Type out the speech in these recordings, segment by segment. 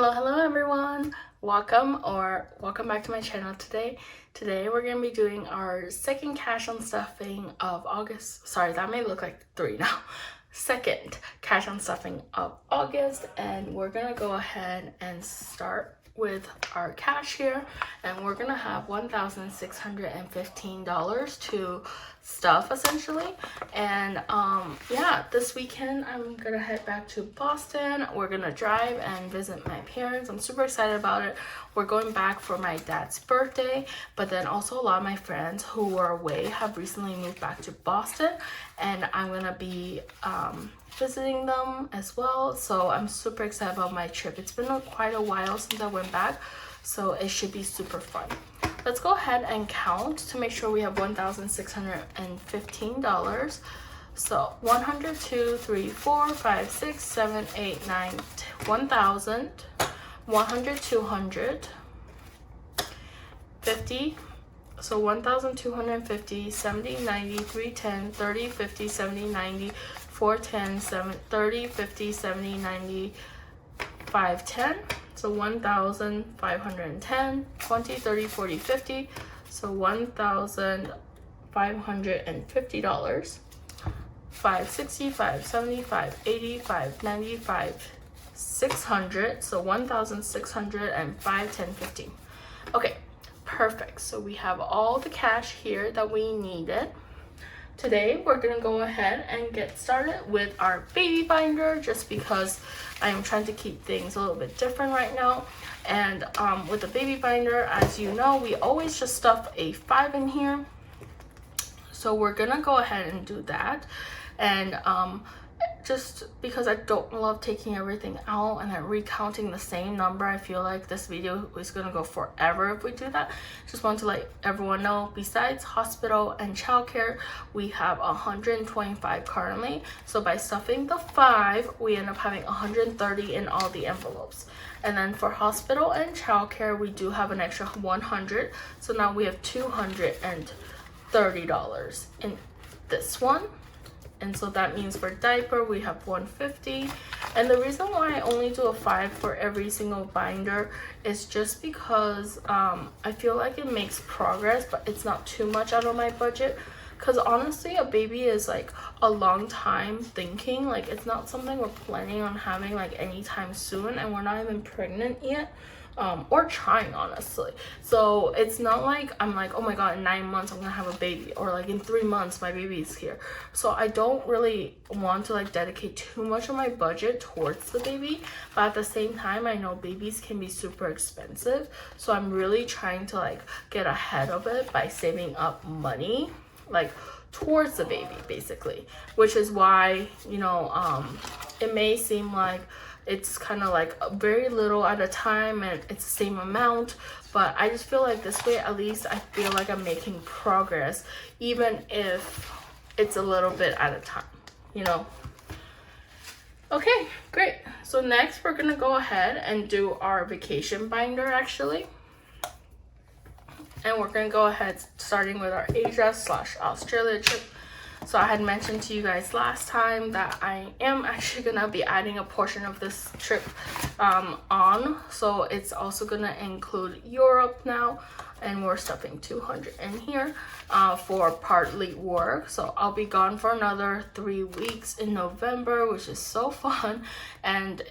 Hello everyone. Welcome back to my channel today. Today we're going to be doing our second cash on stuffing of August. Sorry, that may look like 3 now. Second cash on stuffing of August, and we're going to go ahead and start with our cash here, and we're gonna have $1,615 to stuff essentially. And yeah, this weekend I'm gonna head back to Boston. We're gonna drive and visit my parents. I'm super excited about it. We're going back for my dad's birthday, but then also a lot of my friends who were away have recently moved back to Boston, and I'm gonna be visiting them as well. So I'm super excited about my trip. It's been quite a while since I went back, so it should be super fun. Let's go ahead and count to make sure we have $1,615. So 100, 2, 3, 4, 5, 6, 7, 8, 9, 1,000, 100, 200, 50. So 1,250, 70, 90, 310, 30, 50, 70, 90, 410, 7, 30, 50, 70, 90, 510. So 1,510, 20, 30, 40, 50. So $1,550. 560, 570, 580, 590, 600. So 1,600 and 5, 10, 15. Okay. Perfect. So we have all the cash here that we needed. Today we're gonna go ahead and get started with our baby binder, just because I am trying to keep things a little bit different right now. And with the baby binder, as you know, we always just stuff a 5 in here. So we're gonna go ahead and do that. And just because I don't love taking everything out and then recounting the same number, I feel like this video is gonna go forever if we do that. Just want to let everyone know, besides hospital and childcare, we have 125 currently. So by stuffing the 5, we end up having 130 in all the envelopes. And then for hospital and childcare, we do have an extra 100. So now we have $230 in this one. And so that means for diaper, we have 150. And the reason why I only do a 5 for every single binder is just because I feel like it makes progress, but it's not too much out of my budget. Because honestly, a baby is like a long time thinking. Like, it's not something we're planning on having like anytime soon, and we're not even pregnant yet. Or trying, honestly. So it's not like I'm like, oh my god, in 9 months I'm gonna have a baby, or like in 3 months my baby's here. So I don't really want to like dedicate too much of my budget towards the baby, but at the same time I know babies can be super expensive, so I'm really trying to like get ahead of it by saving up money like towards the baby, basically. Which is why, you know, it may seem like it's kind of like very little at a time and it's the same amount, but I just feel like this way at least I feel like I'm making progress, even if it's a little bit at a time, you know. Okay, great. So next we're gonna go ahead and do our vacation binder actually, and we're gonna go ahead starting with our Asia/Australia trip. So I had mentioned to you guys last time that I am actually gonna be adding a portion of this trip on. So it's also gonna include Europe now, and we're stuffing 200 in here for partly work. So I'll be gone for another 3 weeks in November, which is so fun. And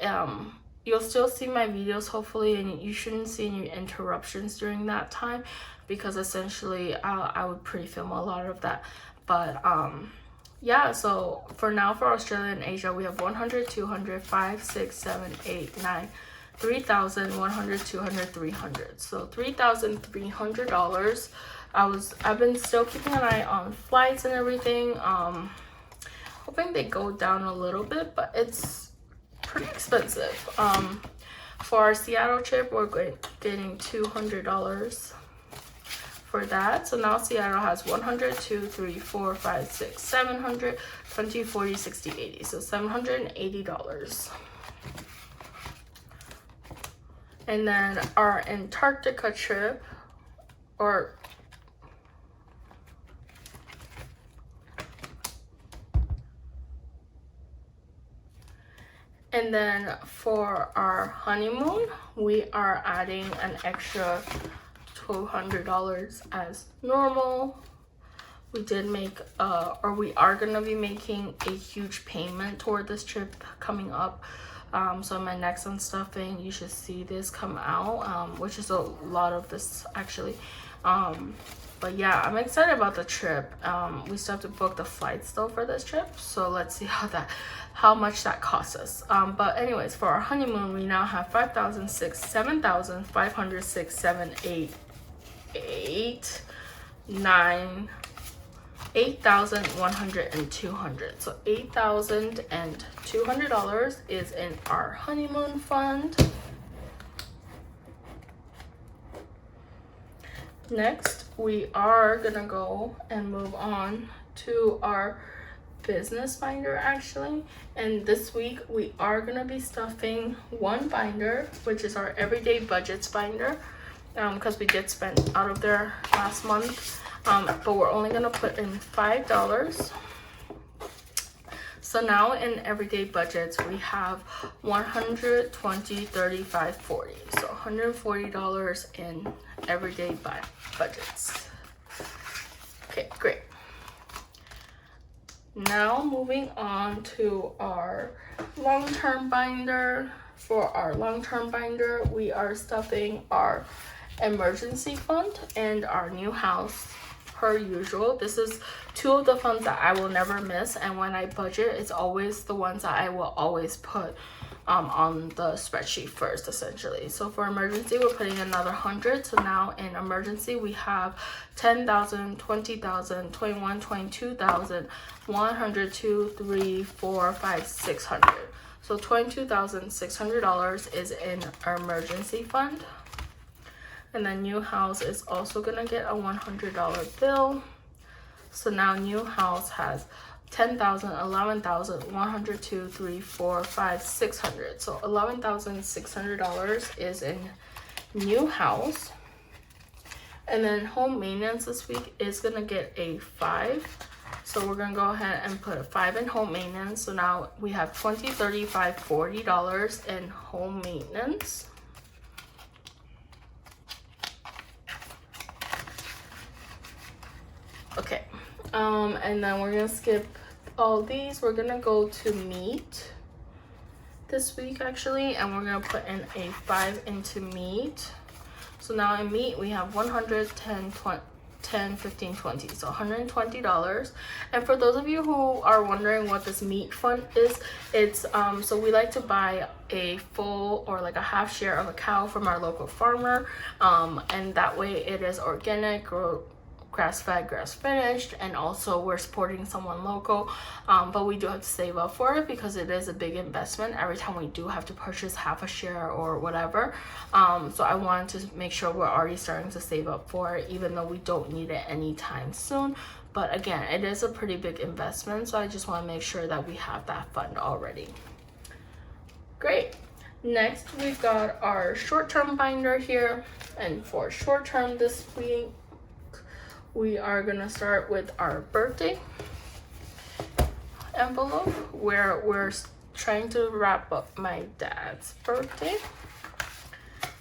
you'll still see my videos hopefully, and you shouldn't see any interruptions during that time, because essentially I would pre-film a lot of that. But yeah, so for now, for Australia and Asia, we have 100, 200, 5, 6, 7, 8, 9, 3,000, 100, 200, 300. So $3,300. I've been still keeping an eye on flights and everything, hoping they go down a little bit, but it's pretty expensive. For our Seattle trip, we're getting $200 for that. So now Seattle has 100, 2, 3, 4, 5, 6, 700, 20, 40, 60, 80. So $780. And then our Antarctica trip, or And then for our honeymoon, we are adding an extra $1,200 as normal. We did make, or we are gonna be making a huge payment toward this trip coming up. So in my next unstuffing, you should see this come out, which is a lot of this actually. But yeah, I'm excited about the trip. We still have to book the flights though for this trip, so let's see how much that costs us. But anyways, for our honeymoon, we now have 5,006, 7,506, 7, 8, 8, 9, 8,100 and 200. So $8,200 is in our honeymoon fund. Next, we are gonna go and move on to our business binder actually. And this week we are gonna be stuffing one binder, which is our everyday budgets binder, because we did spend out of there last month. But we're only gonna put in $5. So now in everyday budgets, we have 120, 35, 40. So $140 in everyday budgets. Okay, great. Now moving on to our long-term binder. For our long-term binder, we are stuffing our emergency fund and our new house per usual. This is two of the funds that I will never miss, and when I budget, it's always the ones that I will always put on the spreadsheet first, essentially. So for emergency, we're putting another 100. So now in emergency, we have 10,000, 20,000, 21, 22,000, 100, 2, 3, 4, 5, 600. So $22,600 is in our emergency fund. And then new house is also gonna get a $100 bill. So now new house has 10,000, 11,000, 100, 2, 3, 4, 5, 600. So $11,600 is in new house. And then home maintenance this week is gonna get a 5. So we're gonna go ahead and put a 5 in home maintenance. So now we have $20, $35, $40 in home maintenance. Okay, and then we're gonna skip all these. We're gonna go to meat this week actually, and we're gonna put in a 5 into meat. So now in meat we have 100, 10, 20, 10, 15, 20, so $120. And for those of you who are wondering what this meat fund is, it's so we like to buy a full or like a half share of a cow from our local farmer, and that way it is organic or grass-fed, grass-finished, and also we're supporting someone local, but we do have to save up for it because it is a big investment every time we do have to purchase half a share or whatever. So I wanted to make sure we're already starting to save up for it, even though we don't need it anytime soon. But again, it is a pretty big investment, so I just want to make sure that we have that fund already. Great. Next, we've got our short-term binder here, and for short-term this week, we are gonna start with our birthday envelope, where we're trying to wrap up my dad's birthday.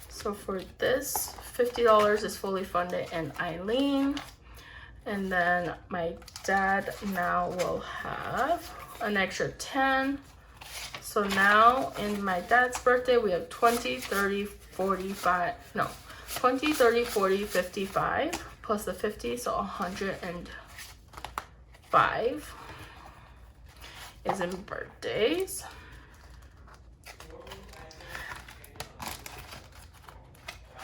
So for this, $50 is fully funded in Eileen, and then my dad now will have an extra 10. So now in my dad's birthday, we have 20, 30, 45, no, 20, 30, 40, 55. Plus the 50, so 105 is in birthdays.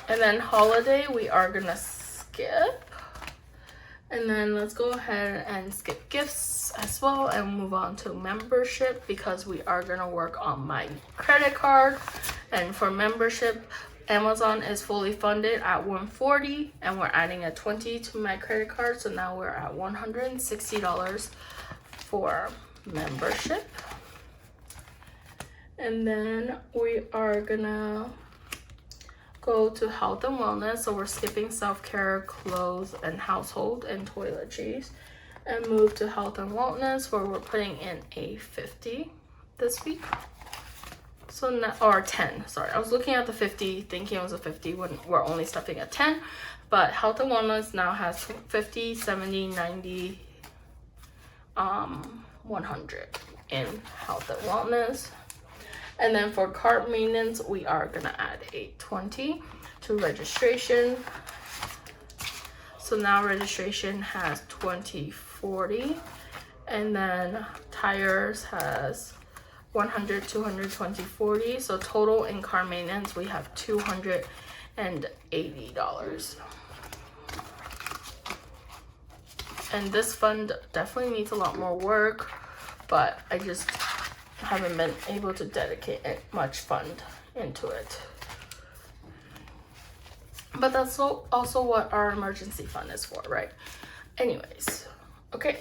And then holiday, we are gonna skip. And then let's go ahead and skip gifts as well and move on to membership, because we are gonna work on my credit card. And for membership, Amazon is fully funded at $140, and we're adding a 20 to my credit card, so now we're at $160 for membership. And then we are gonna go to health and wellness, so we're skipping self-care, clothes, and household and toiletries, and move to health and wellness, where we're putting in a 50 this week. So now, or 10, sorry. I was looking at the 50, thinking it was a 50 when we're only stuffing at 10. But Health and Wellness now has 50, 70, 90, 100 in Health and Wellness. And then for cart maintenance, we are gonna add a 20 to registration. So now registration has 20, 40. And then tires has 100, 200, 20, 40. So total in car maintenance, we have $280. And this fund definitely needs a lot more work, but I just haven't been able to dedicate much fund into it. But that's also what our emergency fund is for, right? Anyways, okay.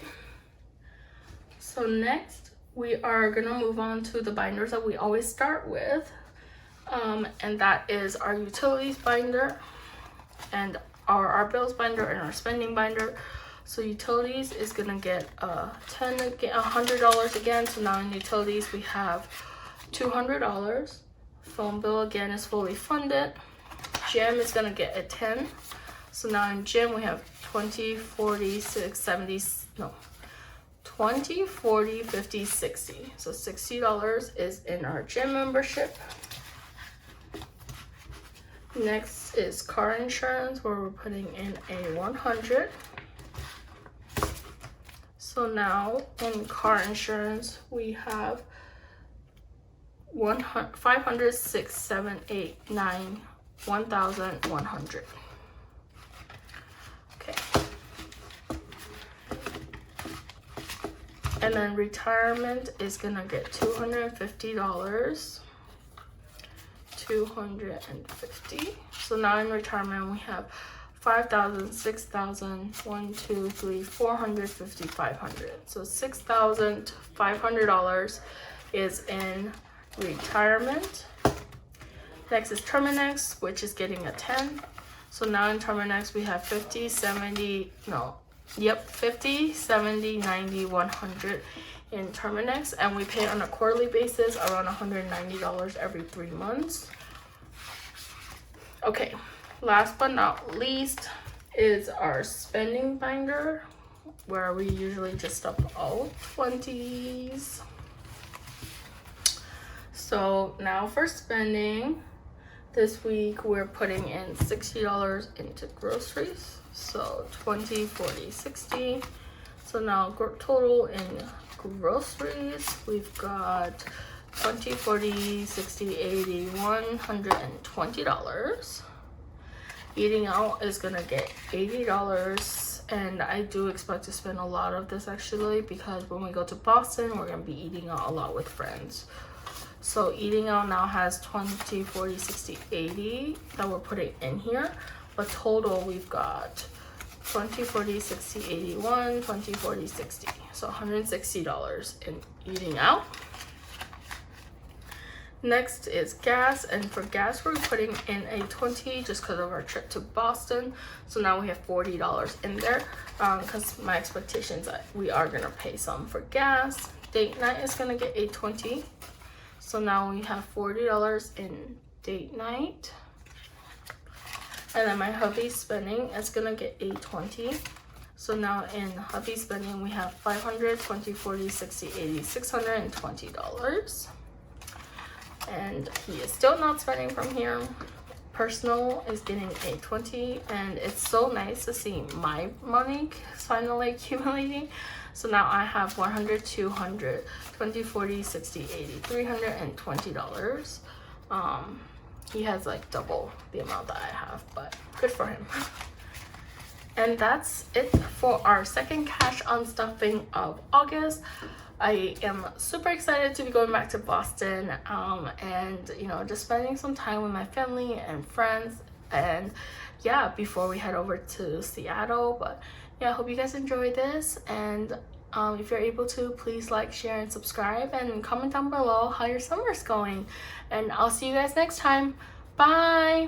So next, we are gonna move on to the binders that we always start with. And that is our utilities binder and our bills binder and our spending binder. So utilities is gonna get $100 again. So now in utilities we have $200. Phone bill again is fully funded. Gym is gonna get a 10. So now in gym we have 20, 40, 70, no, 20, 40, 50, 60. So $60 is in our gym membership. Next is car insurance, where we're putting in a 100. So now in car insurance, we have 500, 6, 7, 8, 9, 1,100. Okay. And then retirement is gonna get $250. 250. So now in retirement we have 5,000, 6,000, 1, 2, 3, 450, 500. So $6,500 is in retirement. Next is Terminex, which is getting a 10. So now in Terminex we have 50, 70, 90, 100 in Terminex, and we pay on a quarterly basis around $190 every 3 months. Okay, last but not least is our spending binder, where we usually just stuff all 20s. So now for spending, this week we're putting in $60 into groceries. So 20, 40, 60. So now total in groceries, we've got 20, 40, 60, 80, $120. Eating out is gonna get $80, and I do expect to spend a lot of this actually, because when we go to Boston, we're gonna be eating out a lot with friends. So eating out now has 20, 40, 60, 80 that we're putting in here, but total we've got 20, 40, 60, 81, 20, 40, 60. So $160 in eating out. Next is gas, and for gas we're putting in a 20 just because of our trip to Boston. So now we have $40 in there, because my expectations that we are gonna pay some for gas. Date night is gonna get a 20. So now we have $40 in date night. And then my hubby spending is gonna get a 20. So now in hubby spending, we have 500, 20, 40, 60, 80, $620. And he is still not spending from here. Personal is getting a 20, and it's so nice to see my money finally accumulating. So now I have 100, 200, 20, 40, 60, 80, $320. He has like double the amount that I have, but good for him. And that's it for our second cash on stuffing of August. I am super excited to be going back to Boston, and just spending some time with my family and friends, and yeah, before we head over to Seattle. But yeah, I hope you guys enjoyed this, and if you're able to, please like, share, and subscribe, and comment down below how your summer's going. And I'll see you guys next time. Bye.